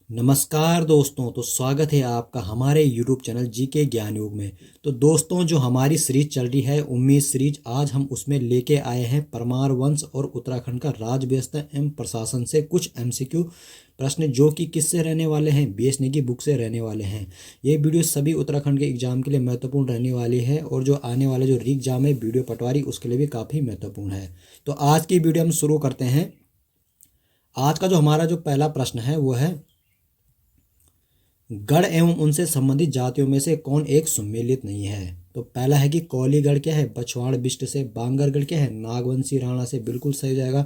नमस्कार दोस्तों। तो स्वागत है आपका हमारे YouTube चैनल जीके ज्ञान योग में। तो दोस्तों, जो हमारी सीरीज चल रही है उम्मीद सीरीज, आज हम उसमें लेके आए हैं परमार वंश और उत्तराखंड का राज व्यवस्था एवं प्रशासन से कुछ MCQ प्रश्न, जो कि किससे रहने वाले हैं, BSN की बुक से रहने वाले हैं। ये वीडियो सभी उत्तराखंड के एग्जाम के लिए महत्वपूर्ण रहने वाली है और जो आने वाले जो री एग्जाम है वीडियो पटवारी, उसके लिए भी काफ़ी महत्वपूर्ण है। तो आज की वीडियो हम शुरू करते हैं। आज का जो हमारा जो पहला प्रश्न है वो है, गढ़ एवं उनसे संबंधित जातियों में से कौन एक सुमेलित नहीं है। तो पहला है कि कौलीगढ़ क्या है, बछवाड़ बिष्ट से। बांगरगढ़ क्या है, नागवंशी राणा से, बिल्कुल सही हो जाएगा।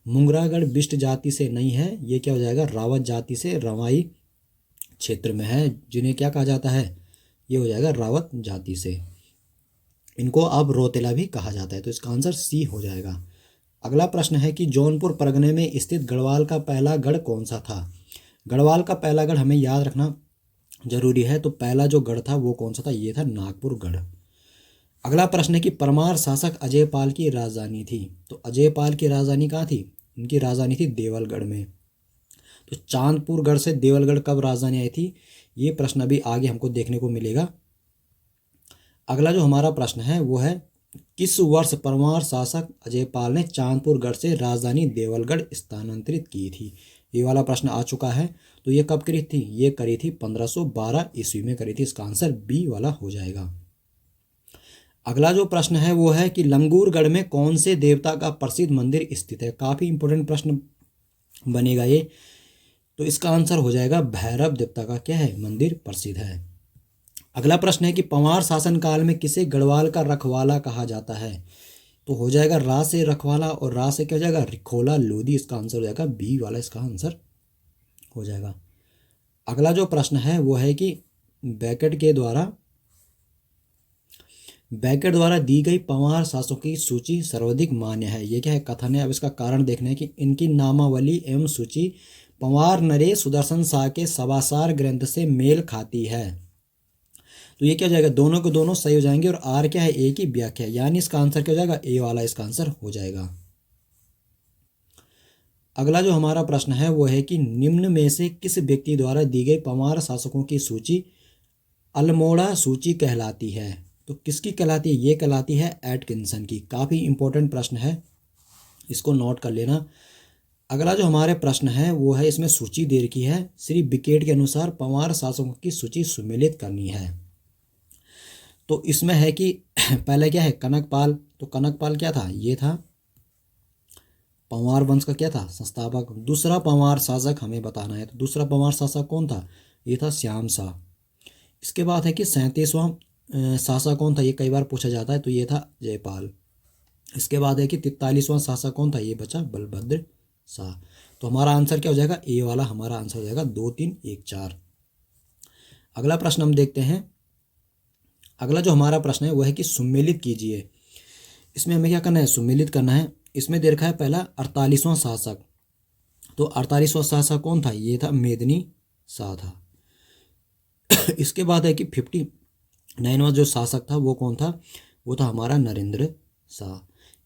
मुंगरागढ़ बिष्ट जाति से नहीं है, ये क्या हो जाएगा, रावत जाति से, रवाई क्षेत्र में है, जिन्हें क्या कहा जाता है, ये हो जाएगा रावत जाति से। इनको अब रोतेला भी कहा जाता है, तो इसका आंसर C हो जाएगा। अगला प्रश्न है कि जौनपुर परगने में स्थित गढ़वाल का पहला गढ़ कौन सा था। गढ़वाल का पहला गढ़ हमें याद रखना जरूरी है। तो पहला जो गढ़ था वो कौन सा था, ये था नागपुर गढ़। अगला प्रश्न है कि परमार शासक अजयपाल की राजधानी थी। तो अजयपाल की राजधानी कहाँ थी, इनकी राजधानी थी देवलगढ़ में। तो चांदपुर गढ़ से देवलगढ़ कब राजधानी आई थी, ये प्रश्न अभी आगे हमको देखने को मिलेगा। अगला जो हमारा प्रश्न है वो है, किस वर्ष परमार शासक अजयपाल ने चांदपुर गढ़ से राजधानी देवलगढ़ स्थानांतरित की थी। ये वाला प्रश्न आ चुका है। तो ये कब करी थी, ये करी थी 1512 ईस्वी में करी थी। इसका आंसर B वाला हो जाएगा। अगला जो प्रश्न है वो है कि लंगूरगढ़ में कौन से देवता का प्रसिद्ध मंदिर स्थित है। काफ़ी इंपॉर्टेंट प्रश्न बनेगा ये। तो इसका आंसर हो जाएगा भैरव देवता का क्या है, मंदिर प्रसिद्ध है। अगला प्रश्न है कि पंवार शासन काल में किसे गढ़वाल का रखवाला कहा जाता है। तो हो जाएगा रा से रखवाला और रा से क्या हो जाएगा, रिखोला लोधी। इसका आंसर हो जाएगा B वाला, इसका आंसर हो जाएगा। अगला जो प्रश्न है वो है कि बैकेट द्वारा दी गई पंवार शासकों की सूची सर्वाधिक मान्य है। ये क्या है, कथन है। अब इसका कारण देखना है कि इनकी नामावली एवं सूची पंवार नरेश सुदर्शन शाह के सवासार ग्रंथ से मेल खाती है। तो ये क्या हो जाएगा, दोनों के दोनों सही हो जाएंगे और R क्या है, A की व्याख्या, यानी इसका आंसर क्या हो जाएगा, A वाला इसका आंसर हो जाएगा। अगला जो हमारा प्रश्न है वो है कि निम्न में से किस व्यक्ति द्वारा दी गई पंवार शासकों की सूची अल्मोड़ा सूची कहलाती है। तो किसकी कहलाती है, ये कहलाती है एटकिंसन की। काफ़ी इंपॉर्टेंट प्रश्न है, इसको नोट कर लेना। अगला जो हमारे प्रश्न है वो है, इसमें सूची दे रखी है, श्री बिकेट के अनुसार पंवार शासकों की सूची सुमेलित करनी है। तो इसमें है कि पहले क्या है, कनकपाल। तो कनकपाल क्या था, ये था पंवार वंश का क्या था, संस्थापक। दूसरा पंवार शासक हमें बताना है। तो दूसरा पंवार शासक कौन था, ये था श्याम शाह। इसके बाद है कि 37वां शासक कौन था, ये कई बार पूछा जाता है। तो ये था जयपाल। इसके बाद है कि 43वां शासक कौन था, ये बचा बलभद्र शाह। तो हमारा आंसर क्या हो जाएगा, A वाला हमारा आंसर हो जाएगा 2 3 1 4। अगला प्रश्न हम देखते हैं। अगला जो हमारा प्रश्न है वह है कि सुमेलित कीजिए। इसमें हमें क्या करना है, सुमेलित करना है। इसमें दे रखा है पहला 48वां शासक। तो 48वां शासक कौन था, ये था मेदिनी शाह था। इसके बाद है कि 59वां जो शासक था वो कौन था, वो था हमारा नरेंद्र शाह।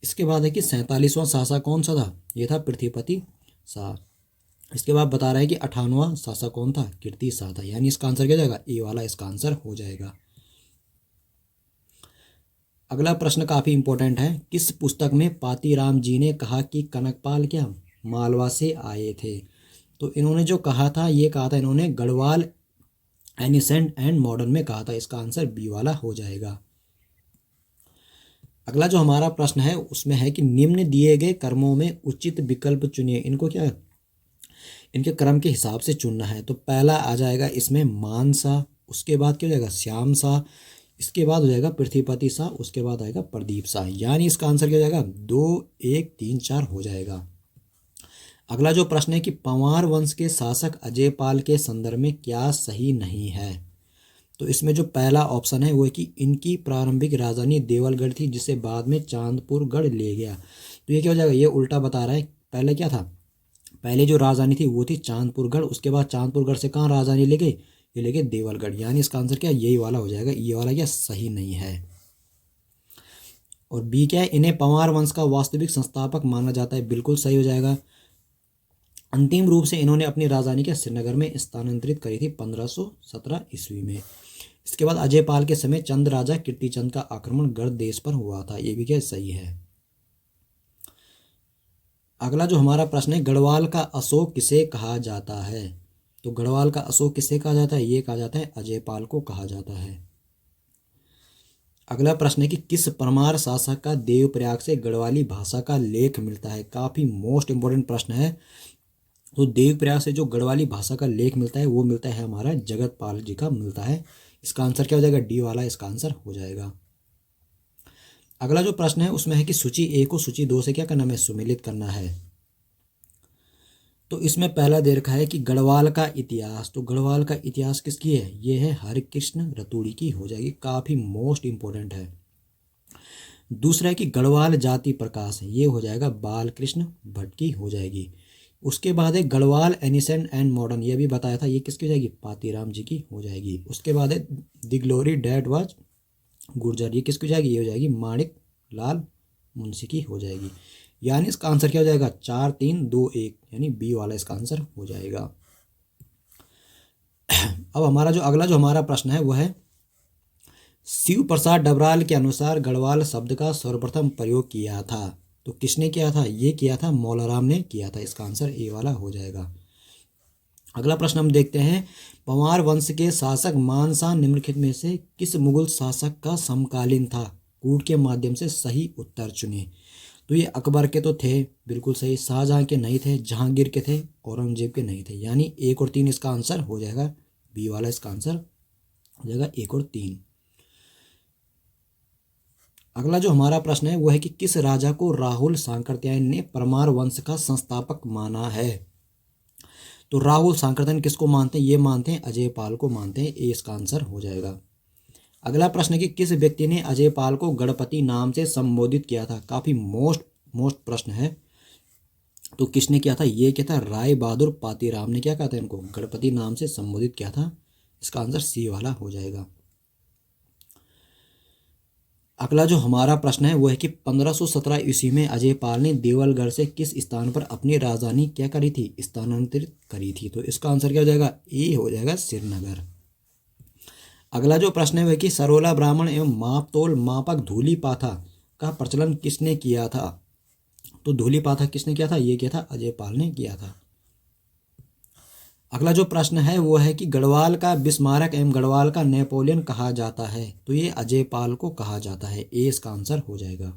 इसके बाद है कि 47वां शासक कौन सा था, ये था पृथ्वीपति शाह। इसके बाद बता रहा है कि 58वां शासक कौन था, कीर्ति शाह था, यानी इसका आंसर क्या जाएगा, A वाला इसका आंसर हो जाएगा। अगला प्रश्न काफ़ी इंपॉर्टेंट है। किस पुस्तक में पातीराम जी ने कहा कि कनकपाल क्या मालवा से आए थे। तो इन्होंने जो कहा था, ये कहा था इन्होंने गढ़वाल एनिसेंट एंड मॉडर्न में कहा था। इसका आंसर B वाला हो जाएगा। अगला जो हमारा प्रश्न है उसमें है कि निम्न दिए गए कर्मों में उचित विकल्प चुनिए। इनको क्या, इनके क्रम के हिसाब से चुनना है। तो पहला आ जाएगा इसमें मानसा, उसके बाद क्या हो जाएगा श्याम शाह, इसके बाद हो जाएगा पृथ्वीपति शाह, उसके बाद आएगा प्रदीप शाह, यानी इसका आंसर क्या हो जाएगा 2 1 3 4 हो जाएगा। अगला जो प्रश्न है कि पंवार वंश के शासक अजयपाल के संदर्भ में क्या सही नहीं है। तो इसमें जो पहला ऑप्शन है वो है कि इनकी प्रारंभिक राजधानी देवलगढ़ थी, जिसे बाद में चांदपुर गढ़ ले गया। तो ये क्या हो जाएगा, ये उल्टा बता रहा है। पहले क्या था, पहले जो राजधानी थी वो थी चांदपुर गढ़, उसके बाद चांदपुर गढ़ से कहाँ राजधानी ले गई, ये ले गए देवलगढ़, यानी इसका आंसर क्या यही वाला हो जाएगा। ये वाला क्या सही नहीं है। और B क्या है, इन्हें पंवार वंश का वास्तविक संस्थापक माना जाता है, बिल्कुल सही हो जाएगा। अंतिम रूप से इन्होंने अपनी राजधानी के श्रीनगर में स्थानांतरित करी थी 1517 ईस्वी में। इसके बाद अजयपाल के समय चंद राजा कीर्तिचंद का आक्रमण गढ़ देश पर हुआ था, ये भी क्या सही है। अगला जो हमारा प्रश्न है, गढ़वाल का अशोक किसे कहा जाता है। तो गढ़वाल का अशोक किसे कहा जाता है, ये कहा जाता है अजयपाल को कहा जाता है। अगला प्रश्न है कि किस परमार शासक का देवप्रयाग से गढ़वाली भाषा का लेख मिलता है। काफी मोस्ट इंपोर्टेंट प्रश्न है। तो देवप्रयाग से जो गढ़वाली भाषा का लेख मिलता है वो मिलता है हमारा जगतपाल जी का मिलता है। इसका आंसर क्या हो जाएगा, डी वाला इसका आंसर हो जाएगा। अगला जो प्रश्न है उसमें है कि सूची ए को सूची 2 से क्या करना है, सुमेलित करना है। तो इसमें पहला दे रखा है कि गढ़वाल का इतिहास। तो गढ़वाल का इतिहास किसकी है, ये है हरिकृष्ण रतूड़ी की हो जाएगी, काफी मोस्ट इंपोर्टेंट है। दूसरा है कि गढ़वाल जाति प्रकाश, ये हो जाएगा बालकृष्ण भट्ट की हो जाएगी। उसके बाद है गढ़वाल एनिसेंट एंड मॉडर्न, ये भी बताया था, ये किसकी हो जाएगी, पातीराम जी की हो जाएगी। उसके बाद है the glory that was Gurjar, ये किसकी हो जाएगी, ये हो जाएगी माणिक लाल मुंशी की हो जाएगी। यानी इसका आंसर क्या हो जाएगा, 4 3 2 1, यानी बी वाला इसका आंसर हो जाएगा। अब हमारा जो अगला जो हमारा प्रश्न है वह है शिव प्रसाद डबराल के अनुसार गढ़वाल शब्द का सर्वप्रथम प्रयोग किया था। तो किसने किया था, ये किया था मौलाराम ने किया था, इसका आंसर ए वाला हो जाएगा। अगला प्रश्न हम देखते हैं, पंवार वंश के शासक मानसा निम्नलिखित में से किस मुगल शासक का समकालीन था। कूट के माध्यम से सही उत्तर चुने। तो ये अकबर के तो थे, बिल्कुल सही। शाहजहां के नहीं थे, जहांगीर के थे, औरंगजेब के नहीं थे। यानी 1 और 3 इसका आंसर हो जाएगा, बी वाला इसका आंसर हो जाएगा 1 और 3। अगला जो हमारा प्रश्न है वो है कि किस राजा को राहुल सांकृत्यायन ने परमार वंश का संस्थापक माना है। तो राहुल सांकृत्यायन किसको मानते हैं, ये मानते हैं अजयपाल को मानते हैं, ए इसका आंसर हो जाएगा। अगला प्रश्न है कि किस व्यक्ति ने अजयपाल को गणपति नाम से संबोधित किया था। काफी मोस्ट प्रश्न है। तो किसने किया था, ये क्या था, राय बहादुर पातीराम ने क्या कहा था, इनको गणपति नाम से संबोधित किया था। इसका आंसर सी वाला हो जाएगा। अगला जो हमारा प्रश्न है वो है कि 1517 ईस्वी में अजयपाल ने देवलगढ़ से किस स्थान पर अपनी राजधानी क्या करी थी, स्थानांतरित करी थी। तो इसका आंसर क्या हो जाएगा, ए हो जाएगा श्रीनगर। अगला जो प्रश्न है वह कि सरोला ब्राह्मण एवं मापतोल मापक धूली पाथा का प्रचलन किसने किया था। तो धूली पाथा किसने किया था, ये किया था अजयपाल ने किया था। अगला जो प्रश्न है वो है कि गढ़वाल का बिस्मारक एवं गढ़वाल का नेपोलियन कहा जाता है। तो ये अजयपाल को कहा जाता है, ए इसका आंसर हो जाएगा।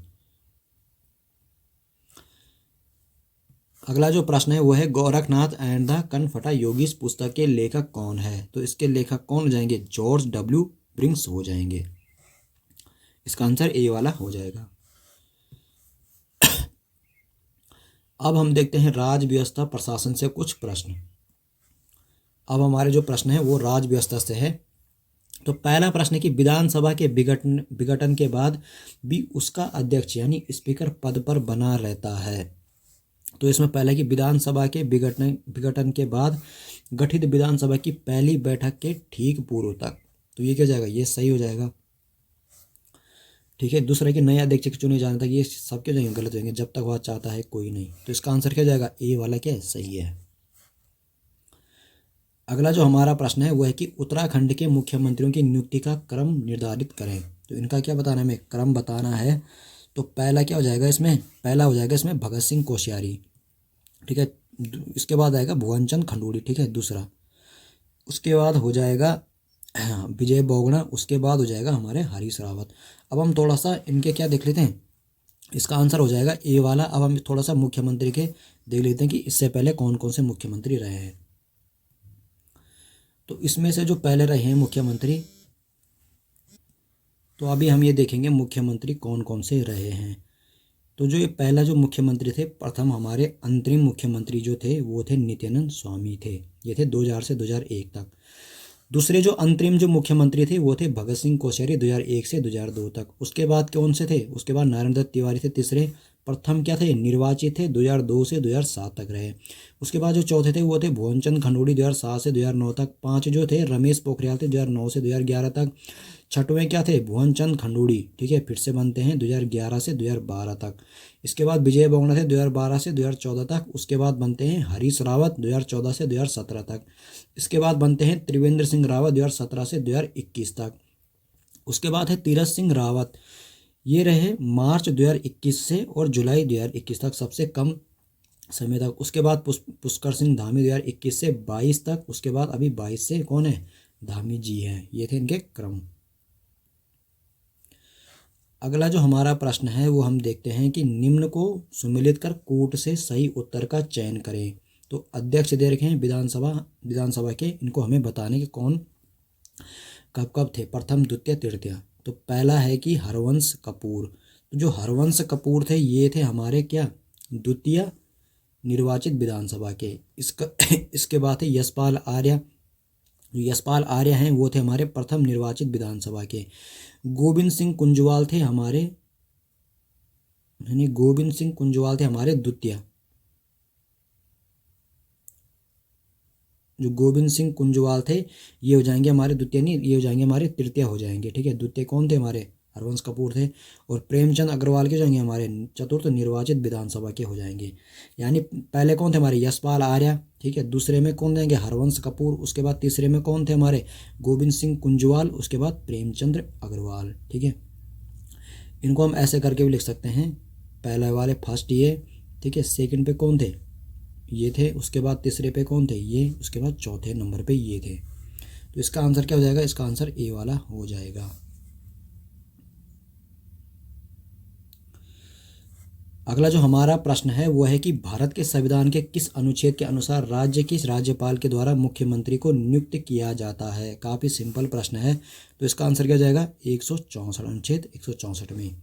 अगला जो प्रश्न है वो है गोरखनाथ एंड द कनफटा योगीज पुस्तक के लेखक कौन है। तो इसके लेखक कौन हो जाएंगे, जॉर्ज डब्ल्यू ब्रिंग्स हो जाएंगे। इसका आंसर ए वाला हो जाएगा। अब हम देखते हैं राज व्यवस्था प्रशासन से कुछ प्रश्न। अब हमारे जो प्रश्न है वो राज व्यवस्था से है। तो पहला प्रश्न है कि विधानसभा के विघटन के बाद भी उसका अध्यक्ष यानी स्पीकर पद पर बना रहता है। तो इसमें पहला कि विधानसभा के विघटन के बाद गठित विधानसभा की पहली बैठक के ठीक पूर्व तक। तो ये क्या जाएगा, ये सही हो जाएगा, ठीक है। दूसरा कि नया अध्यक्ष चुने जाने तक, ये सब क्या जाएंगे, गलत जाएंगे, जब तक वह चाहता है कोई नहीं। तो इसका आंसर क्या जाएगा, ए वाला क्या है, सही है। अगला जो हमारा प्रश्न है वो है कि उत्तराखंड के मुख्यमंत्रियों की नियुक्ति का क्रम निर्धारित करें। तो इनका क्या बताना है, हमें क्रम बताना है। तो पहला क्या हो जाएगा इसमें, पहला हो जाएगा इसमें भगत सिंह कोश्यारी, ठीक है। इसके बाद आएगा भुवनचंद खंडूड़ी, ठीक है, दूसरा। उसके बाद हो जाएगा विजय बोगड़ा, उसके बाद हो जाएगा हमारे हरीश रावत। अब हम थोड़ा सा इनके क्या देख लेते हैं, इसका आंसर हो जाएगा ए वाला। अब हम थोड़ा सा मुख्यमंत्री के देख लेते हैं कि इससे पहले कौन कौन से मुख्यमंत्री रहे हैं। तो इसमें से जो पहले रहे हैं मुख्यमंत्री, तो अभी हम ये देखेंगे मुख्यमंत्री कौन कौन से रहे हैं। तो जो ये पहला जो मुख्यमंत्री थे, प्रथम हमारे अंतरिम मुख्यमंत्री जो थे वो थे नित्यानंद स्वामी थे, ये थे 2000 से 2001 तक। दूसरे जो अंतरिम जो मुख्यमंत्री थे वो थे भगत सिंह कोश्यारी 2001 से 2002 तक। उसके बाद कौन से थे, उसके बाद नारायण दत्त तिवारी थे तीसरे, प्रथम क्या थे, निर्वाचित थे, 2002 से 2007 तक रहे। उसके बाद जो चौथे थे वो थे भुवनचंद खंडूड़ी 2007 से 2009 तक। 5 जो थे रमेश पोखरियाल थे 2009 से 2011 तक। छठवें क्या थे, भुवनचंद खंडूड़ी, ठीक है, फिर से बनते हैं 2011 से 2012 तक। इसके बाद विजय बोगड़ा थे 2012 से 2014 तक। उसके बाद बनते हैं हरीश रावत 2014 से 2017 तक। इसके बाद बनते हैं त्रिवेंद्र सिंह रावत 2017 से 2021 तक। उसके बाद है तीरथ सिंह रावत, ये रहे मार्च 2021 से और जुलाई 2021 तक, सबसे कम समय तक। उसके बाद पुष्कर सिंह धामी 2021 से 22 तक। उसके बाद अभी 22 से कौन है, धामी जी हैं। ये थे इनके क्रम। अगला जो हमारा प्रश्न है वो हम देखते हैं कि निम्न को सुमेलित कर कूट से सही उत्तर का चयन करें। तो अध्यक्ष दे रखे हैं विधानसभा के, इनको हमें बताने के कौन कब कब थे, प्रथम द्वितीय तृतीय। तो पहला है कि हरवंश कपूर। तो जो हरवंश कपूर थे ये थे हमारे क्या, द्वितीय निर्वाचित विधानसभा के। इसके बाद है यशपाल आर्य। जो यशपाल आर्य हैं वो थे हमारे प्रथम निर्वाचित विधानसभा के। गोविंद सिंह कुंजवाल थे हमारे, यानी गोविंद सिंह कुंजवाल थे हमारे द्वितीय। जो गोविंद सिंह कुंजवाल थे ये हो जाएंगे हमारे द्वितीय, नहीं ये हो जाएंगे हमारे तृतीय हो जाएंगे, ठीक है। द्वितीय कौन थे हमारे, हरवंश कपूर थे। और प्रेमचंद अग्रवाल के हो जाएंगे हमारे चतुर्थ निर्वाचित विधानसभा के हो जाएंगे। यानी पहले कौन थे हमारे, यशपाल आर्य, ठीक है। दूसरे में कौन देंगे, हरवंश कपूर। उसके बाद तीसरे में कौन थे हमारे, गोविंद सिंह कुंजवाल। उसके बाद प्रेमचंद्र अग्रवाल, ठीक है। इनको हम ऐसे करके भी लिख सकते हैं, पहले वाले फर्स्ट ये, ठीक है। सेकंड पे कौन थे, ये थे। उसके बाद तीसरे पे कौन थे, ये। उसके बाद चौथे नंबर पे ये थे। तो इसका आंसर क्या हो जाएगा, इसका आंसर ए वाला हो जाएगा। अगला जो हमारा प्रश्न है वो है कि भारत के संविधान के किस अनुच्छेद के अनुसार राज्य के राज्यपाल के द्वारा मुख्यमंत्री को नियुक्त किया जाता है। काफ़ी सिंपल प्रश्न है। तो इसका आंसर क्या हो जाएगा, 164, अनुच्छेद 164 में।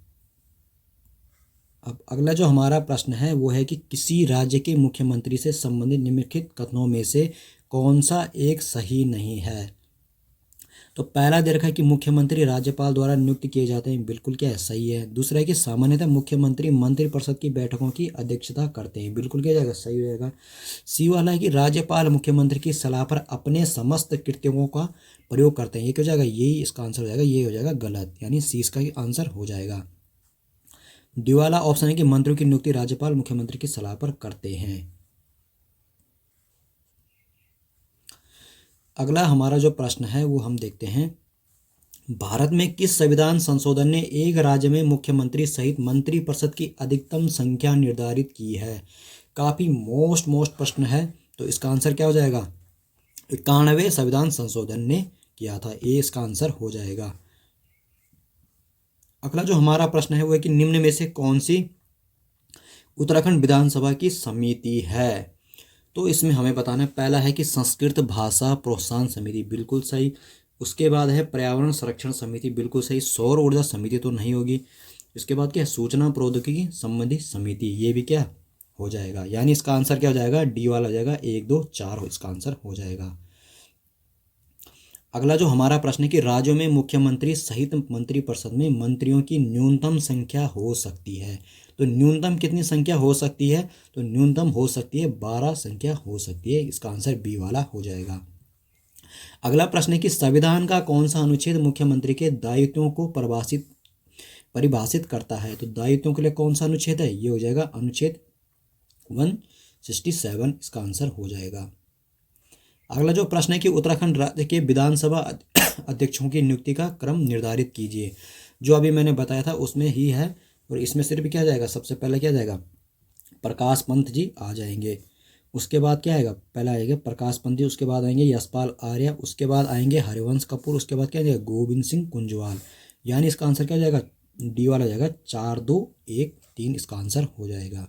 अब अगला जो हमारा प्रश्न है वो है कि किसी राज्य के मुख्यमंत्री से संबंधित निम्नलिखित कथनों में से कौन सा एक सही नहीं है। तो पहला दे रखा है कि मुख्यमंत्री राज्यपाल द्वारा नियुक्त किए जाते हैं, बिल्कुल क्या है, सही है। दूसरा है कि सामान्यतः मुख्यमंत्री मंत्रिपरिषद की बैठकों की अध्यक्षता करते हैं, बिल्कुल क्या जाएगा, सही हो जाएगा। सी वाला है कि राज्यपाल मुख्यमंत्री की सलाह पर अपने समस्त कृत्यों का प्रयोग करते हैं, ये क्या हो जाएगा, यही इसका आंसर हो जाएगा, ये हो जाएगा गलत, यानी सी इसका आंसर हो जाएगा। डी वाला ऑप्शन है कि मंत्रियों की नियुक्ति राज्यपाल मुख्यमंत्री की सलाह पर करते हैं। अगला हमारा जो प्रश्न है वो हम देखते हैं, भारत में किस संविधान संशोधन ने एक राज्य में मुख्यमंत्री सहित मंत्रिपरिषद की अधिकतम संख्या निर्धारित की है। काफ़ी मोस्ट प्रश्न है। तो इसका आंसर क्या हो जाएगा, 91वें संविधान संशोधन ने किया था, ये इसका आंसर हो जाएगा। अगला जो हमारा प्रश्न है वो है कि निम्न में से कौन सी उत्तराखंड विधानसभा की समिति है। तो इसमें हमें बताना है, पहला है कि संस्कृत भाषा प्रोत्साहन समिति, बिल्कुल सही। उसके बाद है पर्यावरण संरक्षण समिति, बिल्कुल सही। सौर ऊर्जा समिति तो नहीं होगी। इसके बाद क्या है, सूचना प्रौद्योगिकी संबंधी समिति, ये भी क्या हो जाएगा, यानी इसका आंसर क्या हो जाएगा, डी वाला हो जाएगा, 1 2 4 इसका आंसर हो जाएगा। अगला जो हमारा प्रश्न है कि राज्यों में मुख्यमंत्री सहित मंत्रिपरिषद में मंत्रियों की न्यूनतम संख्या हो सकती है। तो न्यूनतम कितनी संख्या हो सकती है, तो न्यूनतम हो सकती है 12 संख्या हो सकती है, इसका आंसर बी वाला हो जाएगा। अगला प्रश्न है कि संविधान का कौन सा अनुच्छेद मुख्यमंत्री के दायित्वों को परिभाषित करता है। तो दायित्वों के लिए कौन सा अनुच्छेद है, ये हो जाएगा अनुच्छेद 167, इसका आंसर हो जाएगा। अगला जो प्रश्न है कि उत्तराखंड राज्य के विधानसभा अध्यक्षों की नियुक्ति का क्रम निर्धारित कीजिए। जो अभी मैंने बताया था उसमें ही है, और इसमें सिर्फ क्या जाएगा, सबसे पहले क्या जाएगा, प्रकाश पंत जी आ जाएंगे। उसके बाद क्या आएगा, पहला आएगा प्रकाश पंत जी, उसके बाद आएंगे यशपाल आर्य, उसके बाद आएंगे हरिवंश कपूर, उसके बाद क्या जाएगा, गोविंद सिंह कुंजवाल। यानी इसका आंसर क्या जाएगा, डी वाला जाएगा, 4 2 1 3 इसका आंसर हो जाएगा।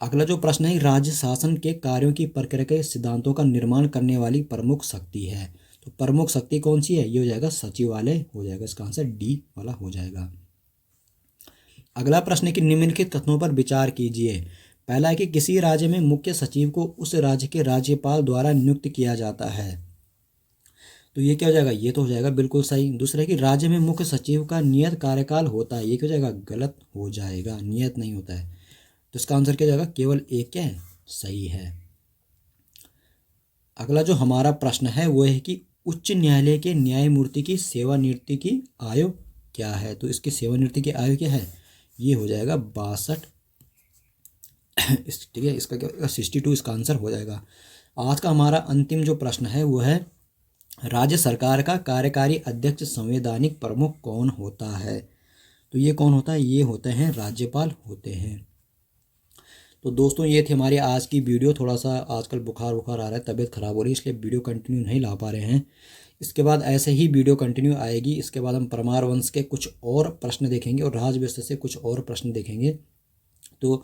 अगला जो प्रश्न है, राज्य शासन के कार्यों की प्रक्रिया के सिद्धांतों का निर्माण करने वाली प्रमुख शक्ति है। तो प्रमुख शक्ति कौन सी है, ये हो जाएगा सचिवालय हो जाएगा, इसका आंसर डी वाला हो जाएगा। अगला प्रश्न है कि निम्नलिखित कथनों पर विचार कीजिए। पहला है कि किसी राज्य में मुख्य सचिव को उस राज्य के राज्यपाल द्वारा नियुक्त किया जाता है। तो ये क्या हो जाएगा, ये तो हो जाएगा बिल्कुल सही। दूसरा है कि राज्य में मुख्य सचिव का नियत कार्यकाल होता है, ये क्या हो जाएगा, गलत हो जाएगा, नियत नहीं होता है। तो इसका आंसर क्या हो जाएगा, केवल एक क्या है, सही है। अगला जो हमारा प्रश्न है वो है कि उच्च न्यायालय के न्यायमूर्ति की सेवानिवृत्ति की आयु क्या है। तो इसकी सेवानिवृत्ति की आयु क्या है, ये हो जाएगा 62। ठीक है, इसका क्या 62 इसका आंसर हो जाएगा। आज का हमारा अंतिम जो प्रश्न है वो है राज्य सरकार का कार्यकारी अध्यक्ष संवैधानिक प्रमुख कौन होता है। तो ये कौन होता है, ये होते हैं राज्यपाल होते हैं। तो दोस्तों ये थी हमारी आज की वीडियो। थोड़ा सा आजकल बुखार आ रहा है, तबीयत ख़राब हो रही है, इसलिए वीडियो कंटिन्यू नहीं ला पा रहे हैं। इसके बाद ऐसे ही वीडियो कंटिन्यू आएगी। इसके बाद हम परमार वंश के कुछ और प्रश्न देखेंगे और राजवंश से कुछ और प्रश्न देखेंगे। तो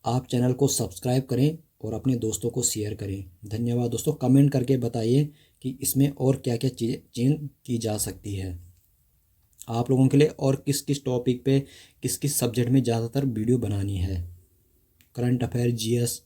आप चैनल को सब्सक्राइब करें और अपने दोस्तों को शेयर करें। धन्यवाद दोस्तों। कमेंट करके बताइए कि इसमें और क्या क्या चीज़ें चेंज की जा सकती है आप लोगों के लिए, और किस किस टॉपिक पे, किस किस सब्जेक्ट में ज़्यादातर वीडियो बनानी है, करंट अफेयर, जीएस,